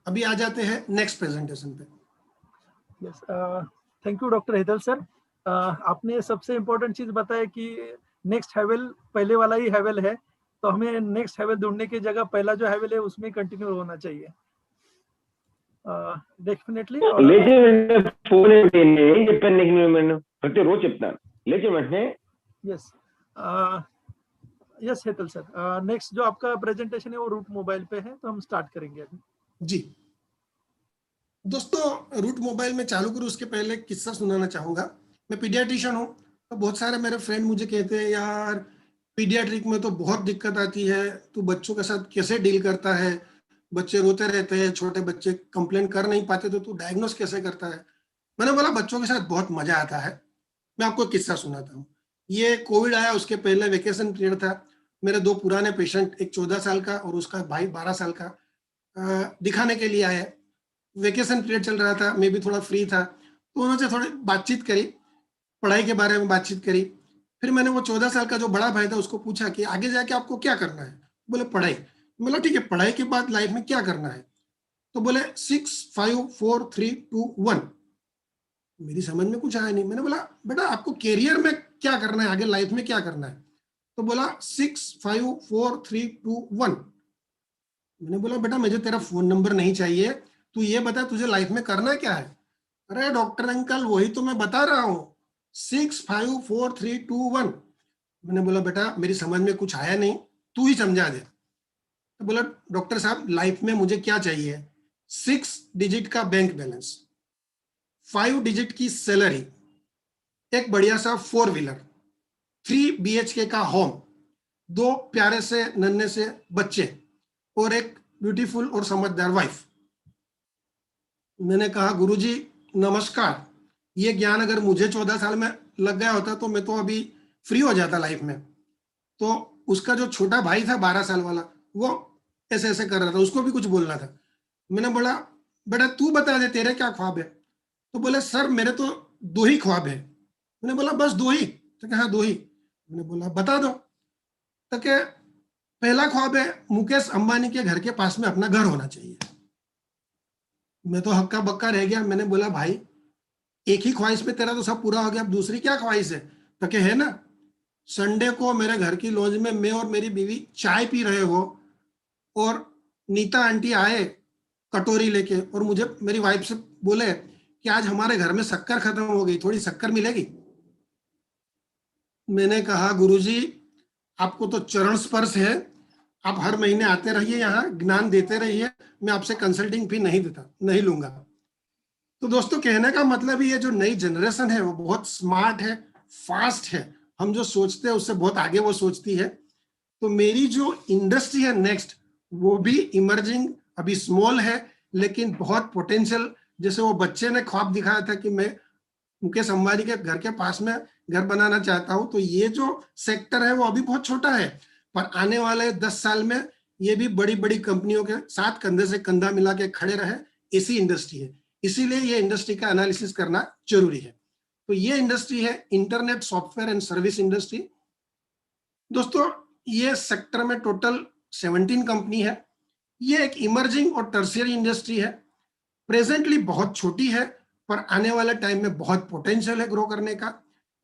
अभी आ जाते हैं नेक्स्ट प्रेजेंटेशन पे। Yes, thank you doctor Hetal sir. आपने सबसे इम्पोर्टेंट चीज बताया कि नेक्स्ट हैवेल पहले वाला ही हैवेल है, तो हमें नेक्स्ट हैवेल ढूंढने की जगह पहला जो हैवेल है उसमें कंटिन्यू होना चाहिए डेफिनेटली। లేచే వెంటనే ఫోన్ ఏంటి ఏం చెప్పాను నీకు నేను ప్రతిరోజు చెప్తాను లేచే వెంటనే। Yes yes Hetal sir, next जो आपका प्रेजेंटेशन है वो रूट मोबाइल पे है, तो हम स्टार्ट करेंगे अभी। जी दोस्तों, रूट मोबाइल में चालू करूँ उसके पहले किस्सा सुनाना चाहूँगा। मैं पीडियाट्रिशियन हूँ, तो बहुत सारे मेरे फ्रेंड मुझे कहते हैं यार पीडियाट्रिक में तो बहुत दिक्कत आती है, तू बच्चों के साथ कैसे डील करता है, बच्चे रोते रहते हैं, छोटे बच्चे कंप्लेन कर नहीं पाते तो तू डायग्नोस कैसे करता है। मैंने बोला बच्चों के साथ बहुत मजा आता है। मैं आपको किस्सा सुनाता हूँ। ये कोविड आया उसके पहले वेकेशन पीरियड था। मेरे दो पुराने पेशेंट, एक 14 साल का और उसका भाई 12 साल का, दिखाने के लिए आए। वेकेशन पीरियड चल रहा था, मैं भी थोड़ा फ्री था, तो उन्होंने थोड़ी बातचीत करी, पढ़ाई के बारे में बातचीत करी। फिर मैंने वो 14 साल का जो बड़ा भाई था उसको पूछा कि आगे जाके आपको क्या करना है। बोले पढ़ाई। बोला ठीक है, पढ़ाई के बाद लाइफ में क्या करना है। तो बोले 6 5 4 3 2 1। मेरी समझ में कुछ आया नहीं। मैंने बोला बेटा आपको कैरियर में क्या करना है, आगे लाइफ में क्या करना है। तो बोला 6 5 4 3 2 1। मैंने बोला बेटा मुझे तेरा फोन नंबर नहीं चाहिए, तू ये बता तुझे लाइफ में करना क्या है। अरे डॉक्टर अंकल वही तो मैं बता रहा हूँ, 6 5 4 3 2 1। मैंने बोला बेटा मेरी समझ में कुछ आया नहीं, तू ही समझा दे। तो बोला डॉक्टर साहब लाइफ में मुझे क्या चाहिए, 6 डिजिट का बैंक बैलेंस, 5 डिजिट की सैलरी, एक बढ़िया सा 4 व्हीलर, 3 BHK का होम, 2 प्यारे से नन्हे से बच्चे और एक ब्यूटीफुल और समझदार वाइफ। मैंने कहा गुरुजी नमस्कार, ये ज्ञान अगर मुझे 14 साल में लग गया होता तो मैं तो अभी फ्री हो जाता लाइफ में। तो उसका जो छोटा भाई था 12 साल वाला, वो ऐसे ऐसे कर रहा था, उसको भी कुछ बोलना था। मैंने बोला बेटा तू बता दे तेरे क्या ख्वाब है। तो बोले सर मेरे तो 2 ही ख्वाब है। मैंने बोला बस 2 ही। तो कहा 2 ही। मैंने बोला बता दो। तो क्या पहला ख्वाब है मुकेश अंबानी के घर के पास में अपना घर होना चाहिए। मैं तो हक्का बक्का रह गया। मैंने बोला भाई एक ही ख्वाहिश में तेरा तो सब पूरा हो गया, अब दूसरी क्या ख्वाहिश है। तो क्या है ना, संडे को मेरे घर की लॉज में मैं और मेरी बीवी चाय पी रहे हो और नीता आंटी आए कटोरी लेके और मुझे मेरी वाइफ से बोले कि आज हमारे घर में शक्कर खत्म हो गई, थोड़ी शक्कर मिलेगी। मैंने कहा गुरुजी आपको तो चरण स्पर्श है, आप हर महीने आते रहिए, यहाँ ज्ञान देते रहिए, मैं आपसे कंसल्टिंग फी नहीं लूंगा। तो दोस्तों कहने का मतलब ये जो नई जनरेशन है वो बहुत स्मार्ट है, फास्ट है, हम जो सोचते हैं उससे बहुत आगे वो सोचती है। तो मेरी जो इंडस्ट्री है नेक्स्ट, वो भी इमर्जिंग, अभी स्मॉल है लेकिन बहुत पोटेंशियल। जैसे वो बच्चे ने ख्वाब दिखाया था कि मैं मुकेश अंबानी के घर के पास में घर बनाना चाहता हूं, तो ये जो सेक्टर है वो अभी बहुत छोटा है, पर आने वाले 10 साल में ये भी बड़ी बड़ी कंपनियों के साथ कंधे से कंधा मिला के खड़े रहे, ऐसी इंडस्ट्री है। इसीलिए ये इंडस्ट्री का एनालिसिस करना जरूरी है। तो ये इंडस्ट्री है internet software and service industry. दोस्तों ये सेक्टर में टोटल 17 कंपनी है। ये एक इमर्जिंग और टर्शियरी इंडस्ट्री है। प्रेजेंटली बहुत छोटी है पर आने वाले टाइम में बहुत पोटेंशियल है ग्रो करने का।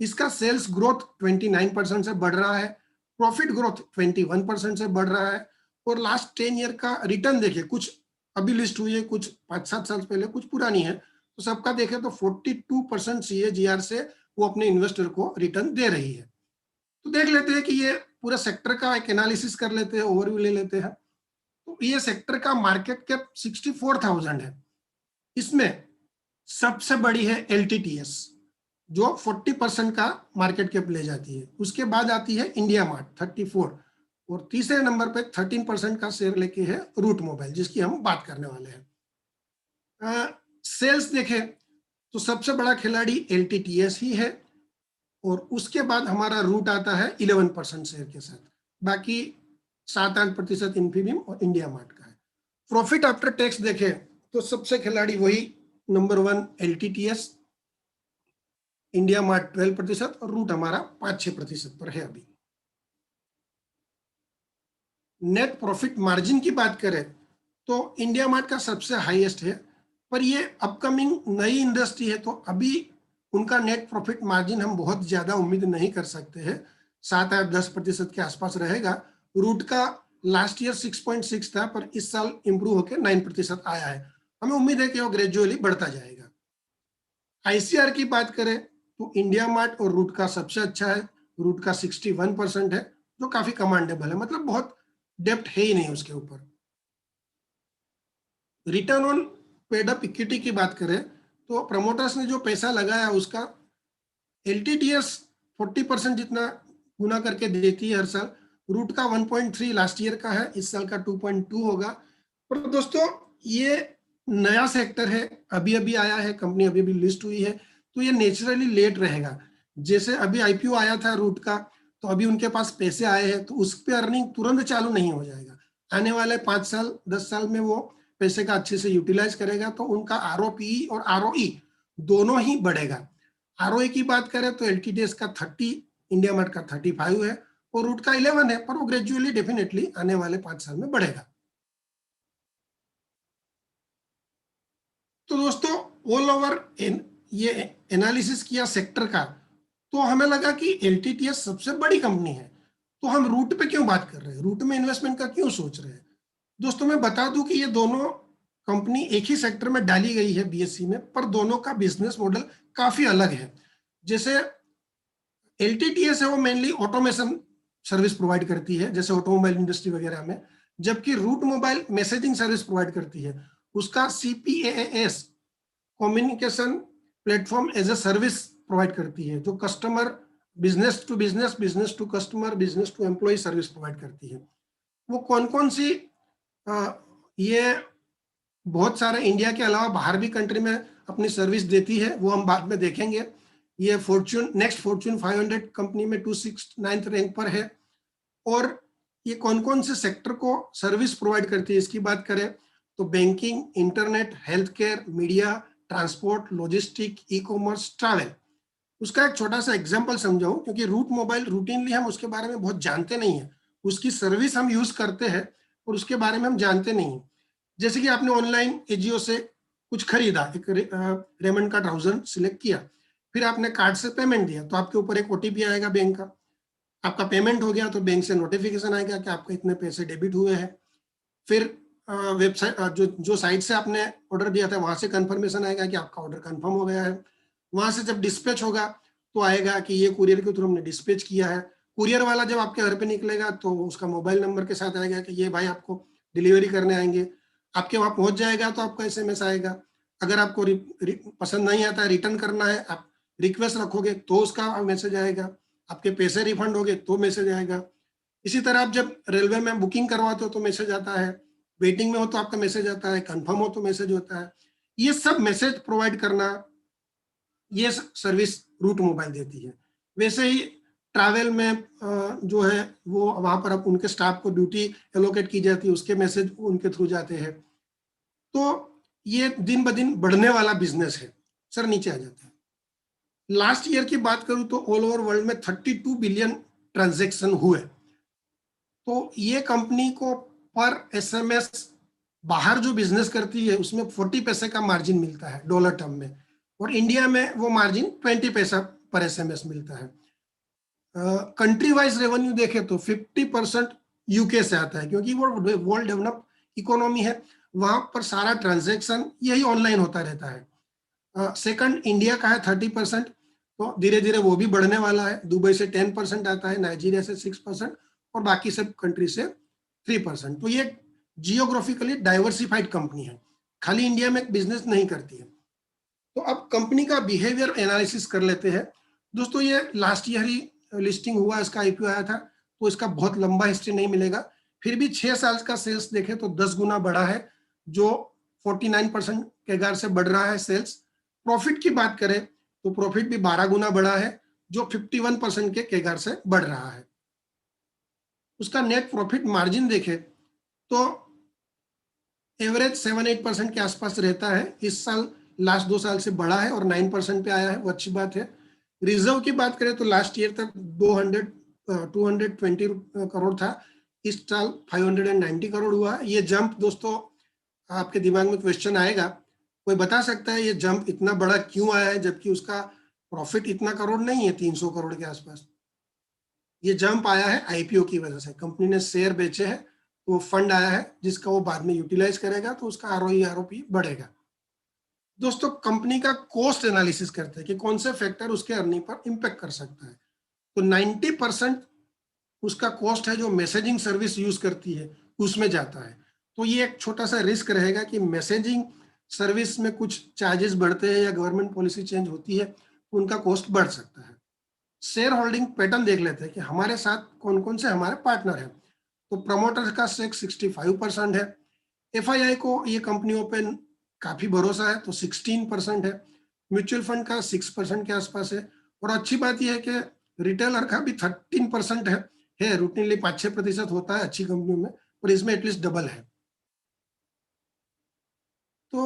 इसका सेल्स ग्रोथ 29% से बढ़ रहा है, प्रॉफिट ग्रोथ 21% से बढ़ रहा है, और लास्ट 10 ईयर का रिटर्न देखिए, कुछ अभी लिस्ट हुई है, कुछ 5-7 साल पहले, कुछ पुरानी है, तो सबका देखें तो 42% CAGR से वो अपने इन्वेस्टर को रिटर्न दे रही है। तो देख लेते हैं कि ये पूरा सेक्टर का एक एनालिसिस कर लेते हैं, ओवरव्यू ले लेते हैं। तो ये सेक्टर का मार्केट कैप 64,000 है। इसमें सबसे बड़ी है LTTS जो 40% का मार्केट कैप ले जाती है। उसके बाद आती है इंडिया मार्ट 34, और तीसरे नंबर पे 13% का शेयर लेके है रूट मोबाइल, जिसकी हम बात करने वाले हैं। सेल्स देखें तो सबसे बड़ा खिलाड़ी LTTS ही है, और उसके बाद हमारा रूट आता है 11% शेयर के साथ, बाकी 7-8% इन्फीबीम और इंडिया मार्ट का है। प्रॉफिट आफ्टर टैक्स देखें तो सबसे खिलाड़ी वही नंबर 1 LTTS, इंडिया मार्ट 12% और रूट हमारा 5-6% पर है अभी। नेट प्रॉफिट मार्जिन की बात करें तो इंडिया मार्ट का सबसे हाईएस्ट है, पर ये अपकमिंग नई इंडस्ट्री है तो अभी उनका नेट प्रॉफिट मार्जिन हम बहुत ज्यादा उम्मीद नहीं कर सकते हैं, 7-10% के आसपास रहेगा। रूट का लास्ट ईयर 6.6 था, पर इस साल इंप्रूव होकर 9% आया है। हमें उम्मीद है कि वो ग्रेजुअली बढ़ता जाएगा। आईसीआर की बात करें तो इंडिया मार्ट और रूट का सबसे अच्छा है। रूट का 61% है, जो काफी कमांडेबल है, मतलब बहुत डेप्थ है ही नहीं उसके ऊपर। Return on paid up equity की बात करें तो प्रमोटर्स ने जो पैसा लगाया उसका एलटीटीएस 40% जितना गुना करके देती है हर साल। रूट का 1.3 लास्ट ईयर का है, इस साल का 2.2 होगा। पर दोस्तों ये नया सेक्टर है, अभी अभी आया है, कंपनी अभी अभी लिस्ट हुई है, तो ये नेचुरली लेट रहेगा। जैसे अभी आईपीओ आया था रूट का, तो अभी उनके पास पैसे आए हैं, तो उस पर अर्निंग तुरंत चालू नहीं हो जाएगा। आने वाले 5 साल 10 साल में वो पैसे का अच्छे से यूटिलाइज करेगा, तो उनका आरओपी और आरओई दोनों ही बढ़ेगा। आरओई की बात करें तो एलटीटीएस का 30, इंडिया मार्ट का 35 है और रूट का 11 है, पर वो ग्रेजुअली डेफिनेटली आने वाले 5 साल में बढ़ेगा। तो दोस्तों ऑल ओवर ये एनालिसिस किया सेक्टर का, तो हमें लगा कि एलटीटीएस सबसे बड़ी कंपनी है, तो हम रूट पे क्यों बात कर रहे हैं, रूट में इन्वेस्टमेंट का क्यों सोच रहे हैं। दोस्तों मैं बता दूं कि ये दोनों कंपनी एक ही सेक्टर में डाली गई है बीएससी में, पर दोनों का बिजनेस मॉडल काफी अलग है। जैसे एलटीटीएस है वो मेनली ऑटोमेशन सर्विस प्रोवाइड करती है, जैसे ऑटोमोबाइल इंडस्ट्री वगैरह में, जबकि Route mobile messaging service provide करती है। उसका CPaaS communication platform as a service provide करती है, जो customer business to business, business to customer, business to employ service provide करती है। वो कौन कौन सी ये बहुत सारे इंडिया के अलावा बाहर भी कंट्री में अपनी सर्विस देती है, वो हम बाद में देखेंगे। ये नेक्स्ट फॉर्च्यून 500 कंपनी में 269 रैंक पर है। और ये कौन कौन से सेक्टर को सर्विस प्रोवाइड करती है इसकी बात करें तो banking, internet, health care, media, transport, logistic, e commerce, travel. उसका एक छोटा सा एग्जांपल समझाऊं, क्योंकि रूट मोबाइल रूटीनली हम उसके बारे में बहुत जानते नहीं है, उसकी सर्विस हम यूज करते हैं और उसके बारे में हम जानते नहीं है। जैसे कि आपने ऑनलाइन एजियो से कुछ खरीदा, एक रेमंड का ट्राउजर सिलेक्ट किया, फिर आपने कार्ड से पेमेंट दिया, तो आपके ऊपर एक ओटीपी आएगा बैंक का, आपका पेमेंट हो गया तो बैंक से नोटिफिकेशन आएगा कि आपके इतने पैसे डेबिट हुए हैं। फिर वेबसाइट जो साइट से आपने ऑर्डर दिया था वहां से कंफर्मेशन आएगा कि आपका ऑर्डर कंफर्म हो गया है। वहां से जब डिस्पैच होगा तो आएगा कि ये कुरियर के थ्रू हमने डिस्पैच किया है। कुरियर वाला जब आपके घर पे निकलेगा तो उसका मोबाइल नंबर के साथ आएगा कि ये भाई आपको डिलीवरी करने आएंगे। आपके वहां पहुंच जाएगा तो आपका एसएमएस आएगा। अगर आपको पसंद नहीं आता है, रिटर्न करना है, आप रिक्वेस्ट रखोगे तो उसका मैसेज आएगा। आपके पैसे रिफंड हो गए तो मैसेज आएगा। इसी तरह आप जब रेलवे में बुकिंग करवाते हो तो मैसेज आता है, वेटिंग में हो तो आपका मैसेज आता है, कंफर्म हो तो मैसेज होता है। ये सब मैसेज प्रोवाइड करना, ये सर्विस रूट मोबाइल देती है। वैसे ही ट्रैवल में जो है वो वहां पर अब उनके स्टाफ को ड्यूटी एलोकेट की जाती है, उसके मैसेज उनके थ्रू जाते हैं। तो ये दिन ब दिन बढ़ने वाला बिजनेस है। सर नीचे आ जाते हैं। लास्ट ईयर की बात करूं तो ऑल ओवर वर्ल्ड में 32 बिलियन ट्रांजैक्शन हुए। तो ये कंपनी को पर एसएमएस बाहर जो बिजनेस करती है उसमें 40 पैसे का मार्जिन मिलता है डॉलर टर्म में, और इंडिया में वो मार्जिन 20 पैसा पर एसएमएस मिलता है। कंट्री वाइज रेवेन्यू देखें तो 50% यूके से आता है, क्योंकि वो वर्ल्ड डेवलप इकोनॉमी है, वहां पर सारा ट्रांजैक्शन यही ऑनलाइन होता रहता है। सेकंड इंडिया का है 30%, तो धीरे धीरे वो भी बढ़ने वाला है। दुबई से 10% आता है, नाइजीरिया से 6% और बाकी सब कंट्री से 3%। तो ये जियोग्राफिकली डाइवर्सिफाइड कंपनी है, खाली इंडिया में बिजनेस नहीं करती है। तो अब कंपनी का बिहेवियर एनालिसिस कर लेते हैं। दोस्तों ये लास्ट ईयर ही लिस्टिंग हुआ, इसका आईपीओ आया था, तो इसका बहुत लंबा हिस्ट्री नहीं मिलेगा। फिर भी 6 साल का सेल्स देखें तो 10 गुना बढ़ा है, जो 49% कैगार से बढ़ रहा है सेल्स। प्रॉफिट की बात करें तो प्रॉफिट भी 12 गुना बढ़ा है, जो 51% के कैगार से बढ़ रहा है। उसका नेट प्रॉफिट मार्जिन देखें तो एवरेज 7-8% के आसपास रहता है। इस साल लास्ट 2 साल से बढ़ा है और 9% पे आया है, वो अच्छी बात है। रिजर्व की बात करें तो लास्ट ईयर तक 220 करोड़ था, इस साल 590 करोड़ हुआ। ये जंप दोस्तों आपके दिमाग में क्वेश्चन आएगा, कोई बता सकता है ये जंप इतना बड़ा क्यों आया है जबकि उसका प्रॉफिट इतना करोड़ नहीं है, 300 करोड़ के आसपास। ये जंप आया है आईपीओ की वजह से, कंपनी ने शेयर बेचे हैं तो फंड आया है जिसका वो बाद में यूटिलाइज करेगा तो उसका आरओई आरओपी बढ़ेगा। दोस्तों कंपनी का कॉस्ट एनालिसिस करते हैं कि कौन से फैक्टर उसके अर्निंग पर इम्पैक्ट कर सकता है। तो 90% उसका कॉस्ट है जो मैसेजिंग सर्विस यूज करती है उसमें जाता है। तो ये एक छोटा सा रिस्क रहेगा कि मैसेजिंग सर्विस में कुछ चार्जेस बढ़ते हैं या गवर्नमेंट पॉलिसी चेंज होती है तो उनका कॉस्ट बढ़ सकता है। शेयर होल्डिंग पैटर्न देख लेते हैं कि हमारे साथ कौन कौन से हमारे पार्टनर हैं। तो प्रमोटर्स का स्टेक 65% है। एफआईआई को ये कंपनियों पे काफी भरोसा है तो 16% है। म्यूचुअल फंड का 6% के आसपास है। और अच्छी बात यह है कि रिटेलर का भी 13% है। रूटीनली 5-6% होता है अच्छी कंपनियों में, और इसमें एटलीस्ट डबल है। तो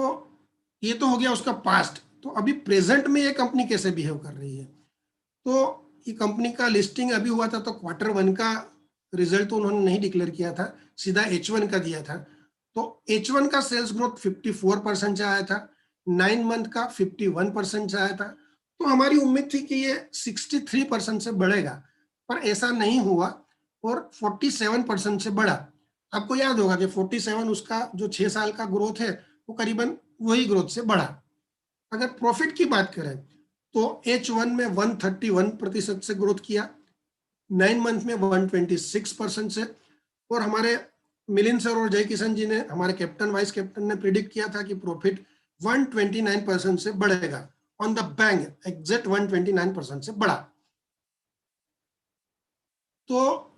ये तो हो गया उसका पास्ट। तो अभी प्रेजेंट में ये कंपनी कैसे बिहेव कर रही है। तो ये कंपनी का लिस्टिंग अभी हुआ था तो Q1 का रिजल्ट तो उन्होंने नहीं डिक्लेयर किया था, सीधा H1 का दिया था। तो H1 का सेल्स ग्रोथ 54% से आया था, 9 मंथ का 51% से आया था। तो हमारी उम्मीद थी कि ये 63% से बढ़ेगा, पर ऐसा नहीं हुआ और 47% से बढ़ा। आपको याद होगा कि 47 उसका जो 6 साल का ग्रोथ है वो करीबन वही ग्रोथ से बढ़ा। अगर प्रॉफिट की बात करें तो H1 में 131% से ग्रोथ किया, 9 मंथ में 126% से। और हमारे मिलिंद सर और जय किशन जी ने, हमारे कैप्टन वाइस कैप्टन ने प्रिडिक्ट किया था कि प्रॉफिट 129% से बढ़ेगा। ऑन द बैंक एग्जैक्ट 129% से बढ़ा। तो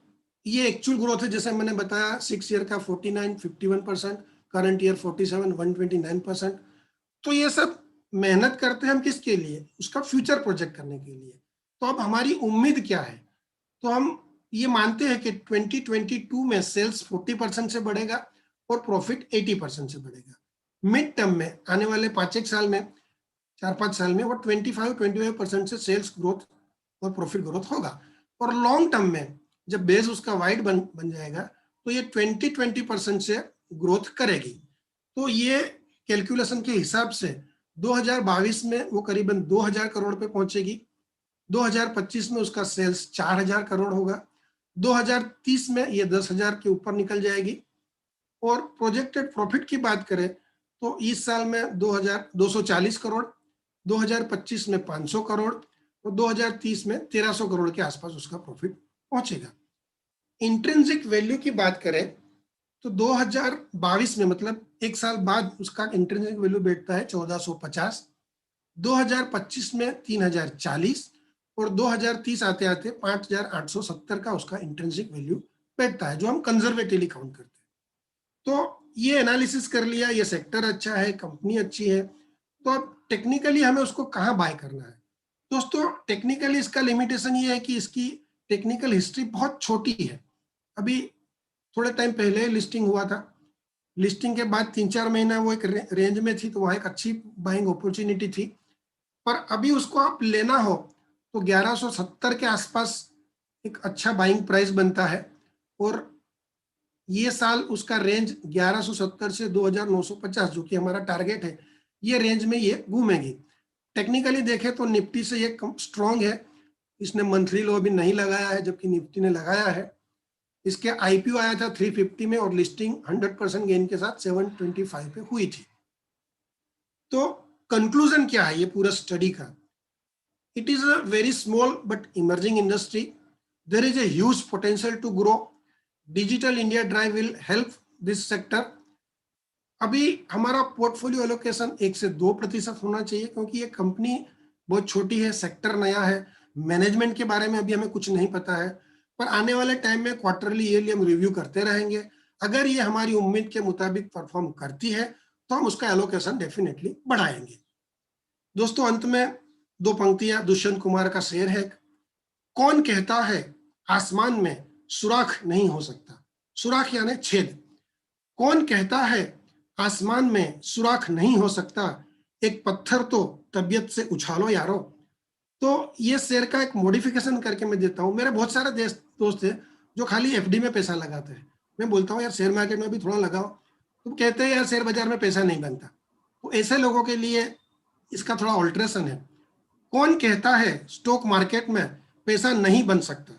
ये एक्चुअल ग्रोथ है, जैसे मैंने बताया 6 ईयर का 49, 51%, करंट ईयर 47, 129%। तो ये सब मेहनत करते हैं हम किसके लिए, उसका फ्यूचर प्रोजेक्ट करने के लिए। तो अब हमारी उम्मीद क्या है, तो हम ये मानते हैं कि 2022 में सेल्स 40% से बढ़ेगा और प्रॉफिट 80% से बढ़ेगा। मिड टर्म में आने वाले 5-1 साल में, 4-5 साल में वो 25% से सेल्स ग्रोथ और प्रॉफिट ग्रोथ होगा। और लॉन्ग टर्म में जब बेस उसका वाइड बन जाएगा तो ये 20% से ग्रोथ करेगी। तो ये कैलकुलेशन के हिसाब से 2022 में वो करीबन 2000 करोड़ पे पहुंचेगी। 2025 में उसका सेल्स 4000 करोड़ होगा। 2030 में ये 10,000 के ऊपर निकल जाएगी। और प्रोजेक्टेड प्रॉफिट की बात करें तो इस साल में 240 करोड़, 2025 में 500 करोड़ और 2030 में 1300 करोड़ के आसपास उसका प्रॉफिट पहुंचेगा। इंट्रिंसिक वैल्यू की बात करें तो 2022 में, मतलब 1 साल बाद, उसका इंट्रिंसिक वैल्यू बैठता है 1450, 2025 में 3040 और 2030 आते आते 5870 का उसका इंट्रिंसिक वैल्यू बैठता है, जो हम कंजर्वेटिवली काउंट करते हैं। तो ये एनालिसिस कर लिया, ये सेक्टर अच्छा है, कंपनी अच्छी है, तो अब टेक्निकली हमें उसको कहाँ बाय करना है। दोस्तों टेक्निकली इसका लिमिटेशन ये है कि इसकी टेक्निकल हिस्ट्री बहुत छोटी है। अभी थोड़े टाइम पहले लिस्टिंग हुआ था, लिस्टिंग के बाद 3-4 महीना वो एक रेंज में थी, तो वहाँ एक अच्छी बाइंग अपॉर्चुनिटी थी। पर अभी उसको आप लेना हो तो 1170 के आसपास एक अच्छा बाइंग प्राइस बनता है। और ये साल उसका रेंज 1170 से 2950, जो कि हमारा टारगेट है, ये रेंज में ये घूमेगी। टेक्निकली देखें तो निफ्टी से ये स्ट्रॉन्ग है, इसने मंथली लो अभी नहीं लगाया है जबकि निफ्टी ने लगाया है। इसके आईपीओ आया था 350 में और लिस्टिंग 100% गेन के साथ 725 पे हुई थी। तो कंक्लूजन क्या है ये पूरा स्टडी का, it is a very small but emerging industry, there is a huge potential to grow, digital India drive will help this sector. अभी हमारा पोर्टफोलियो एलोकेशन 1 से 2% होना चाहिए, क्योंकि ये कंपनी बहुत छोटी है, सेक्टर नया है, मैनेजमेंट के बारे में अभी हमें कुछ नहीं पता है। पर आने वाले टाइम में क्वार्टरली ईयरली हम रिव्यू करते रहेंगे। अगर ये हमारी उम्मीद के मुताबिक परफॉर्म करती है तो हम उसका एलोकेशन डेफिनेटली बढ़ाएंगे। दोस्तों अंत में 2 पंक्तियां दुष्यंत कुमार का शेर है, कौन कहता है आसमान में सुराख नहीं हो सकता। सुराख यानी छेद। कौन कहता है आसमान में सुराख नहीं हो सकता, एक पत्थर तो तबीयत से उछालो यारो। तो ये शेर का एक मॉडिफिकेशन करके मैं देता हूँ। मेरे बहुत सारे दोस्त हैं जो खाली एफडी में पैसा लगाते हैं। मैं बोलता हूँ यार शेयर मार्केट में भी थोड़ा लगाओ, तो कहते हैं यार शेयर बाजार में पैसा नहीं बनता। तो ऐसे लोगों के लिए इसका थोड़ा ऑल्ट्रेशन है। कौन कहता है स्टॉक मार्केट में पैसा नहीं बन सकता?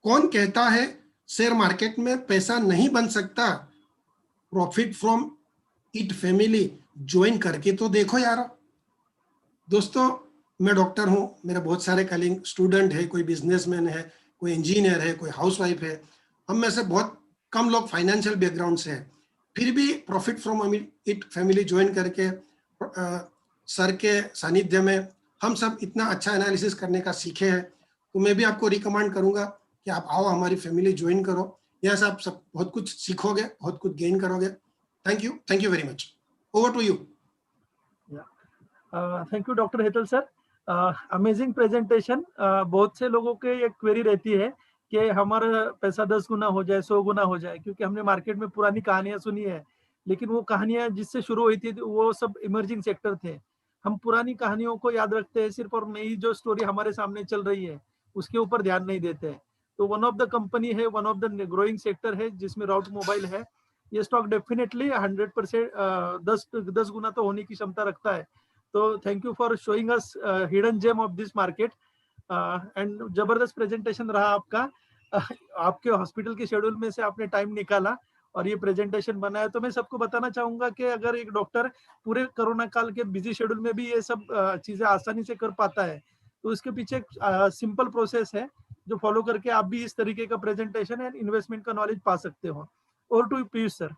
कौन कहता है शेयर मार्केट में पैसा नहीं बन सकता? Profit from it family join करके तो देखो यार। दोस्तों, मैं डॉक्टर हूं, मेरे बहुत सारे कलीग स्टूडेंट है, कोई बिजनेसमैन है, कोई इंजीनियर है, कोई हाउसवाइफ है। हम में से बहुत कम लोग फाइनेंशियल बैकग्राउंड से हैं, फिर भी profit from it family join करके सर के सानिध्य में हम सब इतना अच्छा एनालिसिस करने का सीखे हैं। तो मैं भी आपको रिकमेंड करूंगा कि आप आओ, हमारी फैमिली ज्वाइन करो। यहाँ से आप सब बहुत कुछ सीखोगे, बहुत कुछ गेन करोगे। Thank you very much. Over to you. Thank you doctor Hetal sir, amazing presentation. बहुत से लोगों के एक क्वेरी रहती है कि हमारा पैसा 10 गुना हो जाए, 100 गुना हो जाए, क्योंकि हमने मार्केट में पुरानी कहानियां सुनी है, लेकिन वो कहानियां जिससे शुरू हुई थी वो सब इमर्जिंग सेक्टर थे। हम पुरानी कहानियों को याद रखते हैं सिर्फ, और नई जो स्टोरी हमारे सामने चल रही है उसके ऊपर ध्यान नहीं देते हैं। तो वन ऑफ द कंपनी है, one of the growing sector है जिसमें राउट मोबाइल है। ये स्टॉक डेफिनेटली 100% 10 गुना तो होने की क्षमता रखता है। तो thank you for showing us hidden gem of this market. And जबरदस्त प्रेजेंटेशन रहा आपका। आपके हॉस्पिटल के शेड्यूल में से आपने टाइम निकाला और ये प्रेजेंटेशन बनाया। तो मैं सबको बताना चाहूंगा कि अगर एक डॉक्टर पूरे कोरोना काल के बिजी शेड्यूल में भी ये सब चीजें आसानी से कर पाता है, तो इसके पीछे एक सिंपल प्रोसेस है जो फॉलो करके आप भी इस तरीके का प्रेजेंटेशन एंड इन्वेस्टमेंट का नॉलेज पा सकते हो। और टू पीयूष सर।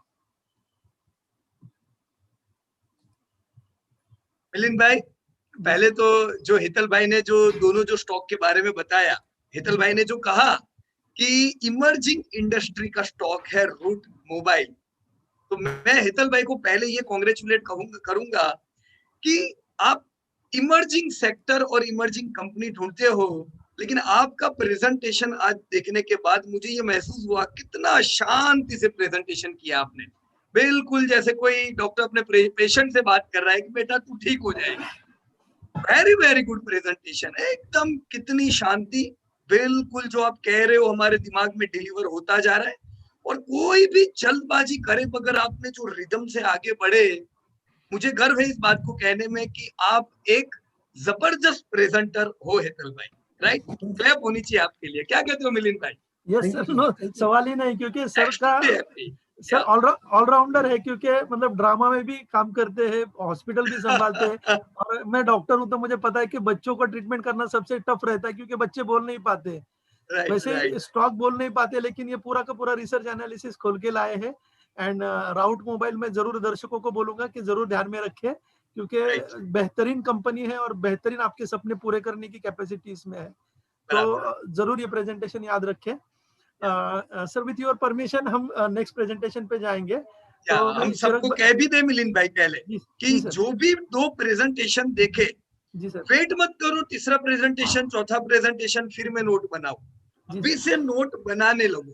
मिलिंद भाई, पहले तो जो हितल भाई ने जो दोनों जो स्टॉक के बारे में बताया, हितल भाई ने जो कहा कि इमर्जिंग इंडस्ट्री का स्टॉक है रूट मोबाइल, तो मैं हितल भाई को पहले ये कॉन्ग्रेचुलेट करूंगा कि आप इमर्जिंग सेक्टर और इमर्जिंग कंपनी ढूंढते हो, लेकिन आपका प्रेजेंटेशन आज देखने के बाद मुझे ये महसूस हुआ कितना शांति से प्रेजेंटेशन किया आपने। बिल्कुल जैसे कोई डॉक्टर अपने पेशेंट से बात कर रहा है कि बेटा तू ठीक हो जाएगा। वेरी वेरी गुड प्रेजेंटेशन, एकदम कितनी शांति। बिल्कुल जो आप कह रहे हो हमारे दिमाग में डिलीवर होता जा रहा है। और कोई भी जल्दबाजी करे बगैर आपने जो रिदम से आगे बढ़े, मुझे गर्व है इस बात को कहने में कि आप एक जबरदस्त प्रेजेंटर हो हितल भाई। राइट, क्लैप होनी चाहिए आपके लिए। क्या कहते हो मिलिंद भाई? यस सर, नो सवाल ही नहीं, क्योंकि सर का सर ऑलराउंडर है, क्योंकि मतलब ड्रामा में भी काम करते हैं, हॉस्पिटल भी संभालते हैं। और मैं डॉक्टर हूं तो मुझे पता है कि बच्चों को ट्रीटमेंट करना सबसे टफ रहता है, क्योंकि बच्चे बोल नहीं पाते। वैसे स्टॉक बोल नहीं पाते, लेकिन ये पूरा का पूरा रिसर्च एनालिसिस खोल के लाए हैं। एंड राउट मोबाइल में जरूर दर्शकों को बोलूंगा कि जरूर ध्यान में रखें, क्योंकि बेहतरीन कंपनी है और बेहतरीन आपके सपने पूरे करने की कैपेसिटी इसमें है। तो जरूर ये प्रेजेंटेशन याद रखें। सर विथ योर परमिशन हम नेक्स्ट प्रेजेंटेशन पे जाएंगे। तो हम सबको कह भी दे मिलिंद भाई पहले कि जो भी 2 प्रेजेंटेशन देखे, जी सर, वेट मत करो तीसरा प्रेजेंटेशन, चौथा प्रेजेंटेशन फिर मैं नोट बनाऊं। अभी से नोट बनाने लगो,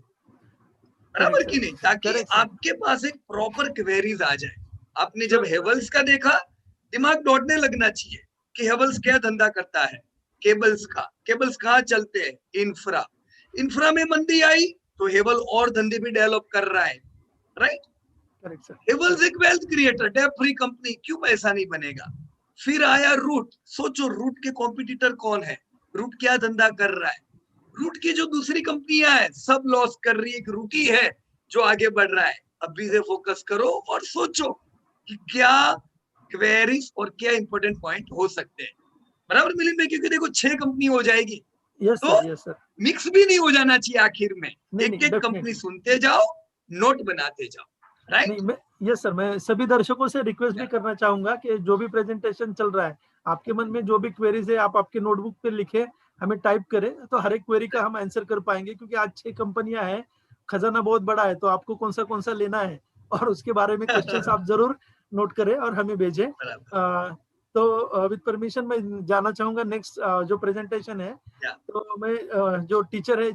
बराबर की नहीं, ताकि आपके पास एक प्रॉपर क्वेरीज आ जाए। आपने जब हेवल्स का देखा, दिमाग दौड़ने लगना चाहिए कि हेवल्स क्या धंधा करता है। केबल्स कहाँ चलते हैं? इंफ्रा में मंदी आई तो हेवल और धंधे भी डेवलप कर रहा है। राइट, हेवल्स एक wealth creator, debt free company, क्यों पैसा नहीं बनेगा? फिर आया रूट, सोचो रूट के कॉम्पिटिटर कौन है, रूट क्या धंधा कर रहा है। रूट की जो दूसरी कंपनियां हैं सब लॉस कर रही है, एक रूट ही है जो आगे बढ़ रहा है। अभी से फोकस करो और सोचो कि क्या क्वेरीज और क्या इंपॉर्टेंट पॉइंट हो सकते हैं, बराबर मिलिंद भाई? क्योंकि देखो 6 कंपनी हो जाएगी, तो मिक्स भी नहीं हो जाना चाहिए। आखिर में एक एक कंपनी सुनते जाओ, नोट बनाते जाओ। राइट, यस सर, मैं सभी दर्शकों से रिक्वेस्ट भी करना चाहूंगा कि जो भी प्रेजेंटेशन चल रहा है, आपके मन में जो भी क्वेरीज है आप आपके नोटबुक पे लिखे, हमें टाइप करें, तो हर एक क्वेरी का हम आंसर कर पाएंगे। क्योंकि आज 6 कंपनियां हैं, खजाना बहुत बड़ा है, तो आपको कौन सा लेना है और उसके बारे में क्वेश्चंस आप जरूर नोट करें और हमें भेजें। तो विद परमिशन मैं जाना चाहूंगा नेक्स्ट जो प्रेजेंटेशन है। तो मैं जो टीचर है